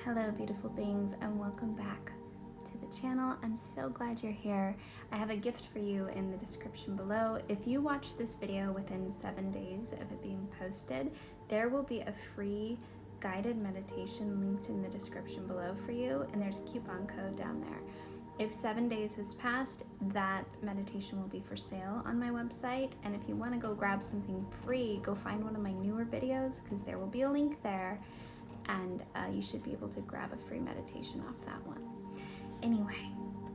Hello beautiful beings, and welcome back to the channel. I'm so glad you're here. I have a gift for you in the description below. If you watch this video within 7 days of it being posted, there will be a free guided meditation linked in the description below for you, and there's a coupon code down there. If 7 days has passed, that meditation will be for sale on my website, and if you want to go grab something free, go find one of my newer videos because there will be a link there, and you should be able to grab a free meditation off that one. Anyway,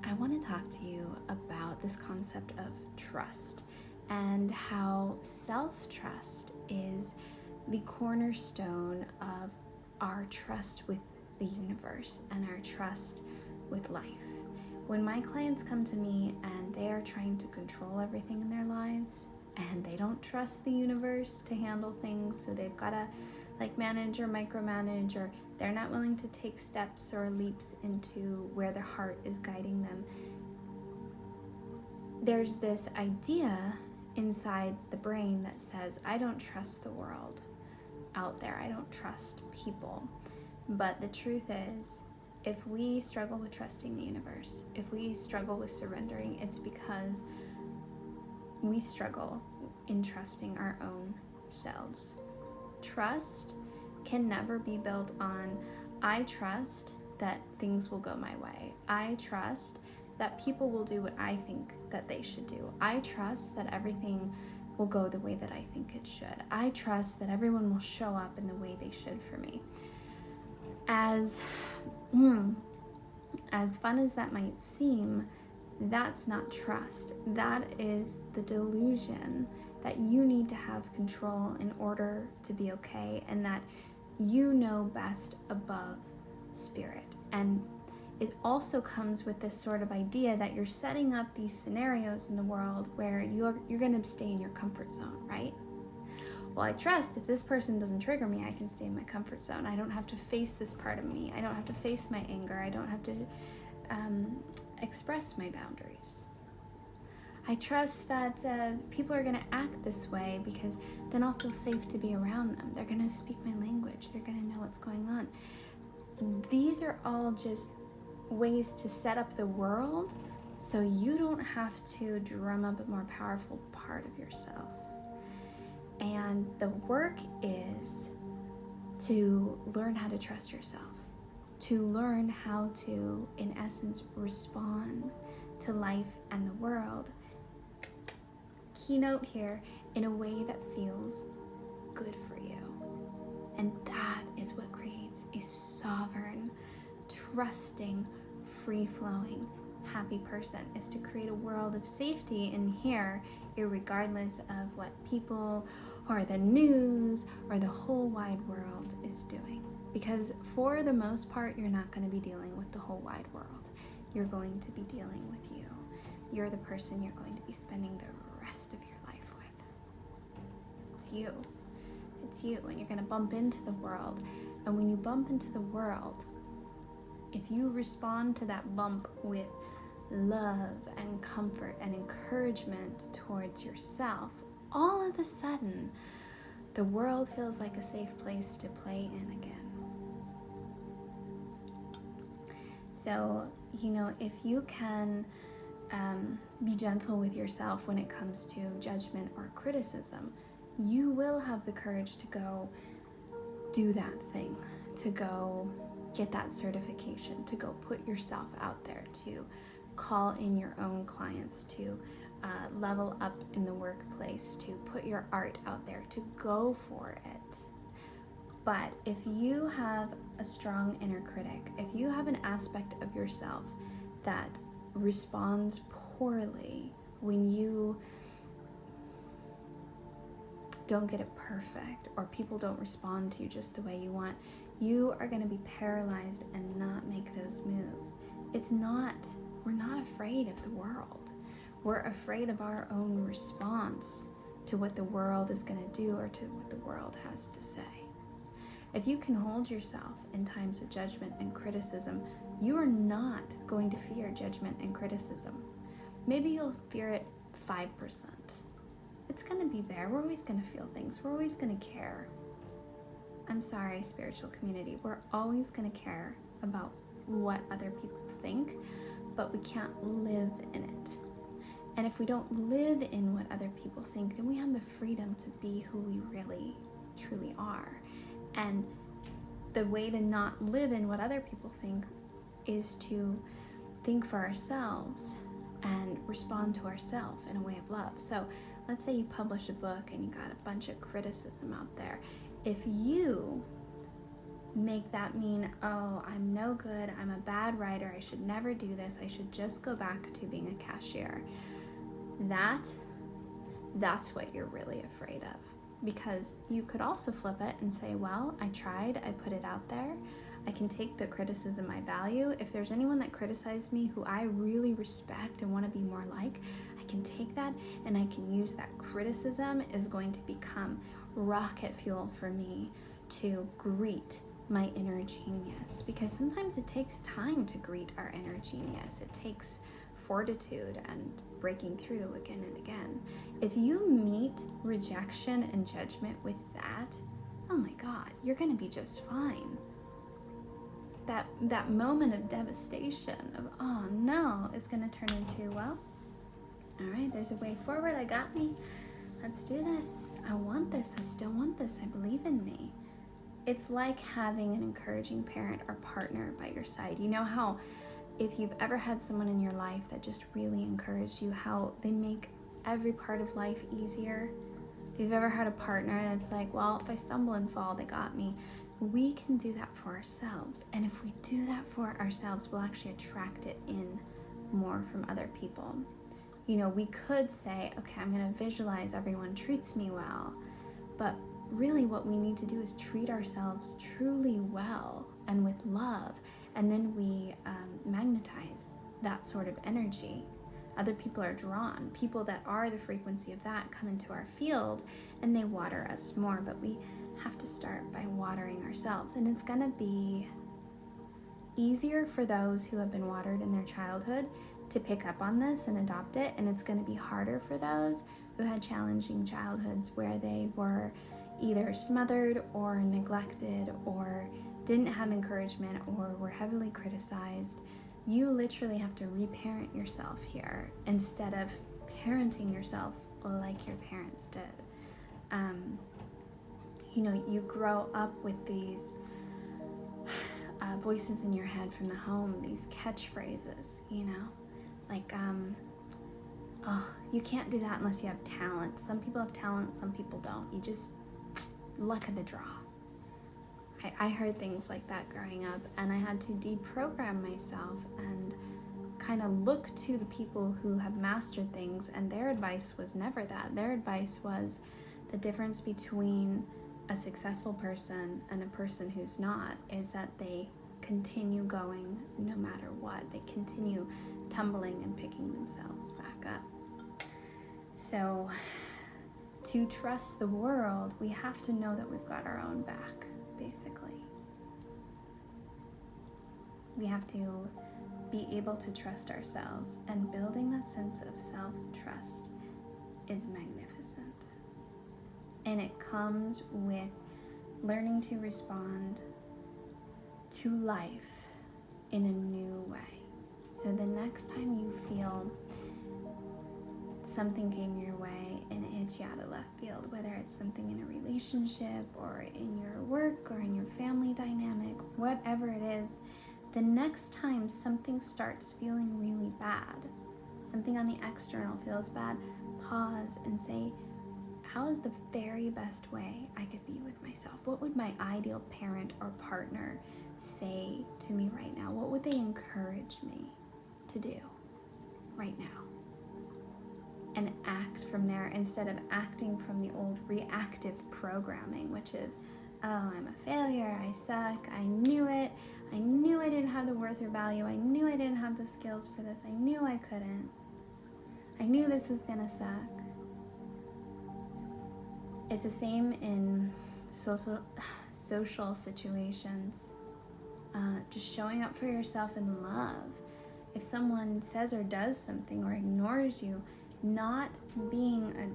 I want to talk to you about this concept of trust and how self-trust is the cornerstone of our trust with the universe and our trust with life. When my clients come to me and they are trying to control everything in their lives and they don't trust the universe to handle things, so they've got to manage or micromanage, or they're not willing to take steps or leaps into where their heart is guiding them, there's this idea inside the brain that says, I don't trust the world out there, I don't trust people. But the truth is, if we struggle with trusting the universe, if we struggle with surrendering, it's because we struggle in trusting our own selves. Trust can never be built on, I trust that things will go my way. I trust that people will do what I think that they should do. I trust that everything will go the way that I think it should. I trust that everyone will show up in the way they should for me. As fun as that might seem, that's not trust. That is the delusion that you need to have control in order to be okay, and that you know best above spirit. And it also comes with this sort of idea that you're setting up these scenarios in the world where you're going to stay in your comfort zone, right? Well, I trust if this person doesn't trigger me, I can stay in my comfort zone. I don't have to face this part of me. I don't have to face my anger. I don't have to express my boundaries. I trust that people are going to act this way because then I'll feel safe to be around them. They're going to speak my language. They're going to know what's going on. These are all just ways to set up the world so you don't have to drum up a more powerful part of yourself. And the work is to learn how to trust yourself, to learn how to, in essence, respond to life and the world. Keynote here, in a way that feels good for you. And that is what creates a sovereign, trusting, free-flowing, happy person, is to create a world of safety in here, irregardless of what people or the news or the whole wide world is doing. Because for the most part, you're not going to be dealing with the whole wide world. You're going to be dealing with you. You're the person you're going to be spending the rest of your life with. It's you. It's you. And you're going to bump into the world. And when you bump into the world, if you respond to that bump with love and comfort and encouragement towards yourself, all of a sudden, the world feels like a safe place to play in again. So, if you can be gentle with yourself when it comes to judgment or criticism, you will have the courage to go do that thing, to go get that certification, to go put yourself out there, to call in your own clients, to level up in the workplace, to put your art out there, to go for it. But if you have a strong inner critic, if you have an aspect of yourself that responds poorly when you don't get it perfect, or people don't respond to you just the way you want, you are going to be paralyzed and not make those moves. We're not afraid of the world. We're afraid of our own response to what the world is going to do or to what the world has to say. If you can hold yourself in times of judgment and criticism, you are not going to fear judgment and criticism. Maybe you'll fear it 5%. It's going to be there. We're always going to feel things. We're always going to care. I'm sorry, spiritual community, we're always going to care about what other people think, but we can't live in it. And if we don't live in what other people think, then we have the freedom to be who we really, truly are. And the way to not live in what other people think is to think for ourselves and respond to ourselves in a way of love. So let's say you publish a book and you got a bunch of criticism out there. If you make that mean, oh, I'm no good, I'm a bad writer, I should never do this, I should just go back to being a cashier, that's what you're really afraid of. Because you could also flip it and say, well, I tried, I put it out there, I can take the criticism I value. If there's anyone that criticized me who I really respect and want to be more like, I can take that and I can use that criticism is going to become rocket fuel for me to greet my inner genius. Because sometimes it takes time to greet our inner genius. It takes fortitude and breaking through again and again. If you meet rejection and judgment with that, oh my God, you're going to be just fine. That moment of devastation of, oh no, is going to turn into, well, all right, there's a way forward. I got me. Let's do this. I want this. I still want this. I believe in me. It's like having an encouraging parent or partner by your side. You know how if you've ever had someone in your life that just really encouraged you, how they make every part of life easier? If you've ever had a partner that's like, well, if I stumble and fall, they got me. We can do that for ourselves. And if we do that for ourselves, we'll actually attract it in more from other people. You know, we could say, okay, I'm going to visualize everyone treats me well. But really what we need to do is treat ourselves truly well and with love. And then we magnetize that sort of energy. Other people are drawn. People that are the frequency of that come into our field and they water us more. But we have to start by watering ourselves. And it's going to be easier for those who have been watered in their childhood to pick up on this and adopt it. And it's going to be harder for those who had challenging childhoods where they were either smothered or neglected or didn't have encouragement or were heavily criticized. You literally have to reparent yourself here instead of parenting yourself like your parents did. You know, you grow up with these voices in your head from the home, these catchphrases, you know, like, oh, you can't do that unless you have talent. Some people have talent, some people don't. You just, luck of the draw. I heard things like that growing up, and I had to deprogram myself and kind of look to the people who have mastered things, and their advice was never that. Their advice was the difference between a successful person and a person who's not is that they continue going no matter what. They continue tumbling and picking themselves back up. So to trust the world, we have to know that we've got our own back, basically. We have to be able to trust ourselves, and building that sense of self-trust is magnificent. And it comes with learning to respond to life in a new way. So the next time you feel something came your way and it hits you out of left field, whether it's something in a relationship or in your work or in your family dynamic, whatever it is, the next time something starts feeling really bad, something on the external feels bad, pause and say, how is the very best way I could be with myself? What would my ideal parent or partner say to me right now? What would they encourage me to do right now? And act from there instead of acting from the old reactive programming, which is, oh, I'm a failure, I suck, I knew it, I knew I didn't have the worth or value, I knew I didn't have the skills for this, I knew I couldn't, I knew this was gonna suck. It's the same in social situations. Just showing up for yourself in love. If someone says or does something or ignores you, not being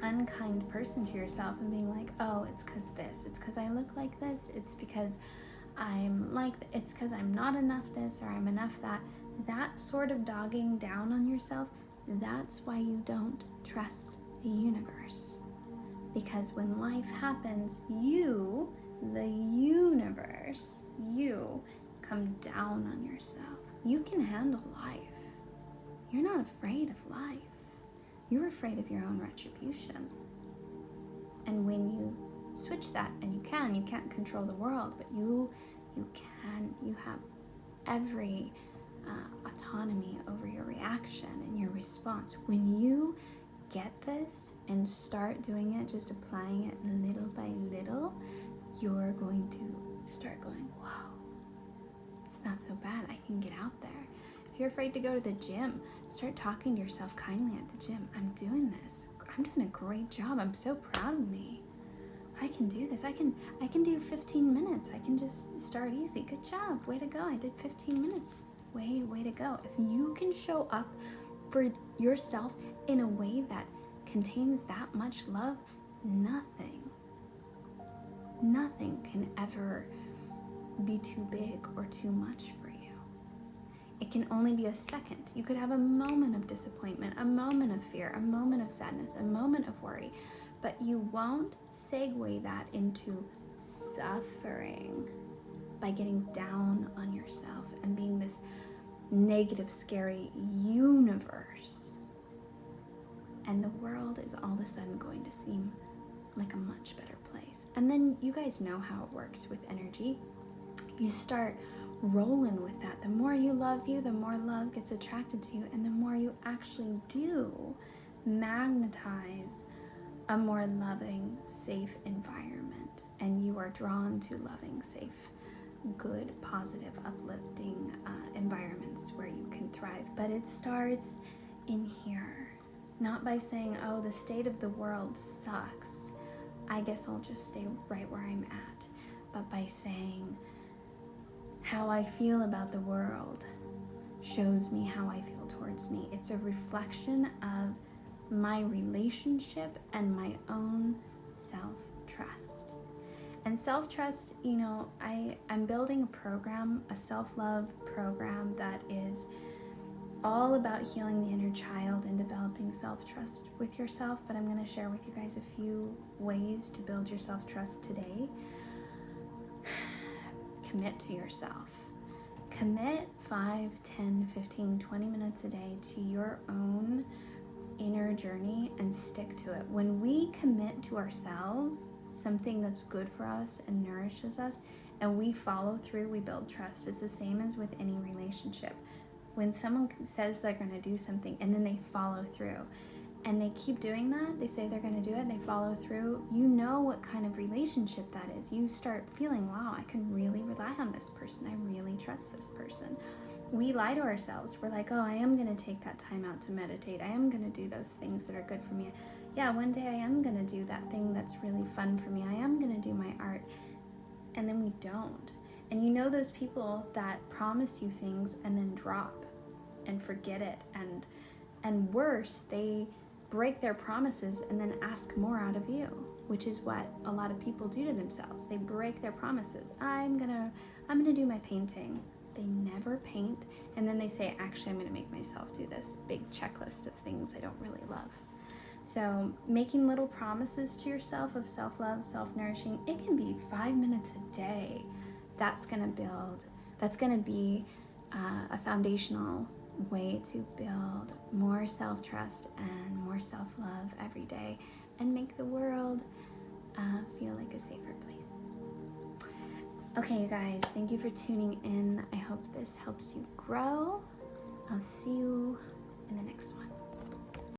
unkind person to yourself and being like, oh, it's because this, it's because I look like this, it's because I'm like, it's because I'm not enough this or I'm enough that. That sort of dogging down on yourself, that's why you don't trust the universe. Because when life happens, you, the universe, you come down on yourself. You can handle life. You're not afraid of life. You're afraid of your own retribution. And when you switch that, and you can't control the world, but you can, you have every autonomy over your reaction and your response. When you get this and start doing it, just applying it little by little, you're going to start going, whoa, it's not so bad. I can get out there. If you're afraid to go to the gym, start talking to yourself kindly at the gym. I'm doing this. I'm doing a great job. I'm so proud of me. I can do this. I can do 15 minutes. I can just start easy. Good job. Way to go. I did 15 minutes. Way to go. If you can show up for yourself in a way that contains that much love, nothing can ever be too big or too much for you. It can only be a second. You could have a moment of disappointment, a moment of fear, a moment of sadness, a moment of worry, but you won't segue that into suffering by getting down on yourself and being this negative, scary universe. And the world is all of a sudden going to seem like a much better place. And then you guys know how it works with energy. You start rolling with that. The more you love you, the more love gets attracted to you, and the more you actually do magnetize a more loving, safe environment. And you are drawn to loving, safe, good, positive, uplifting environments where you can thrive. But it starts in here. Not by saying, oh, the state of the world sucks, I guess I'll just stay right where I'm at. But by saying, how I feel about the world shows me how I feel towards me. It's a reflection of my relationship and my own self-trust. And self-trust, you know, I'm building a program, a self-love program that is all about healing the inner child and developing self-trust with yourself. But I'm going to share with you guys a few ways to build your self-trust today. Commit to yourself. Commit 5, 10, 15, 20 minutes a day to your own inner journey and stick to it. When we commit to ourselves, something that's good for us and nourishes us, and we follow through, we build trust. It's the same as with any relationship. When someone says they're going to do something and then they follow through, and they keep doing that, they say they're going to do it, they follow through, you know what kind of relationship that is. You start feeling, wow, I can really rely on this person. I really trust this person. We lie to ourselves. We're like, oh, I am going to take that time out to meditate. I am going to do those things that are good for me. Yeah, one day I am going to do that thing that's really fun for me. I am going to do my art. And then we don't. And you know those people that promise you things and then drop and forget it. And worse, they break their promises and then ask more out of you, which is what a lot of people do to themselves. They break their promises. I'm gonna do my painting. They never paint, and then they say, actually, I'm gonna make myself do this big checklist of things I don't really love. So making little promises to yourself of self-love, self-nourishing, it can be 5 minutes a day. That's gonna be a foundational way to build more self-trust and more self-love every day and make the world feel like a safer place. Okay, you guys, thank you for tuning in. I hope this helps you grow. I'll see you in the next one.